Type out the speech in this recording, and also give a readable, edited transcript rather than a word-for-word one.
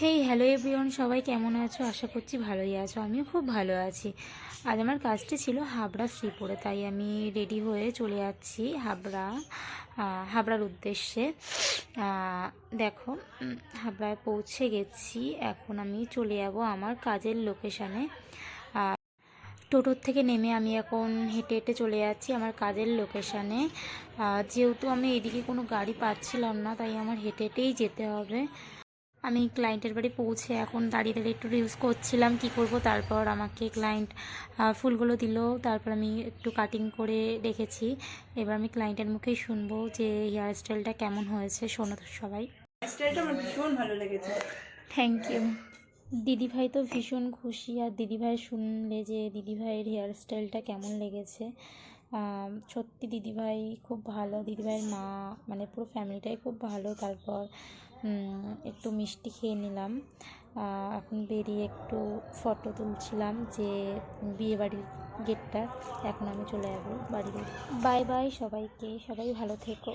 Hey hello everyone, সবাই কেমন আছো? আশা করছি ভালোই আছো। আমিও খুব ভালো আছি। আজ আমার কাজটি ছিল হাবড়া শ্রীপুরে, তাই আমি রেডি হয়ে চলে যাচ্ছি হাবড়ার উদ্দেশ্যে। দেখো, হাবড়ায় পৌঁছে গেছি। এখন আমি চলে যাব আমার কাজের লোকেশানে। টোটোর থেকে নেমে আমি এখন হেঁটে হেঁটে চলে যাচ্ছি আমার কাজের লোকেশানে। যেহেতু আমি এদিকে কোনো গাড়ি পাচ্ছিলাম না, তাই আমার হেঁটে হেঁটেই যেতে হবে। আমি ক্লায়েন্টের বাড়ি পৌঁছে এখন দাঁড়িয়ে দাঁড়িয়ে একটু রিলস করছিলাম কী করব। তারপর আমাকে ক্লায়েন্ট ফুলগুলো দিল, তারপর আমি একটু কাটিং করে রেখেছি। এবার আমি ক্লায়েন্টের মুখেই শুনবো যে হেয়ার স্টাইলটা কেমন হয়েছে। শোনো তো সবাই। স্টাইলটা আমার ভীষণ ভালো লেগেছে। Thank you. দিদিভাই তো ভীষণ খুশি, আর দিদিভাই শুনলে যে দিদিভাইয়ের হেয়ার স্টাইলটা কেমন লেগেছে। সত্যি দিদিভাই খুব ভালো, দিদিভাইয়ের মা মানে পুরো ফ্যামিলিটাই খুব ভালো। তারপর একটু মিষ্টি খেয়ে নিলাম। এখন বেরিয়ে একটু ফটো তুলছিলাম যে বিয়েবাড়ির গেটটা। এখন আমি চলে যাবো বাড়িতে। বাই বাই সবাইকে, সবাই ভালো থেকো।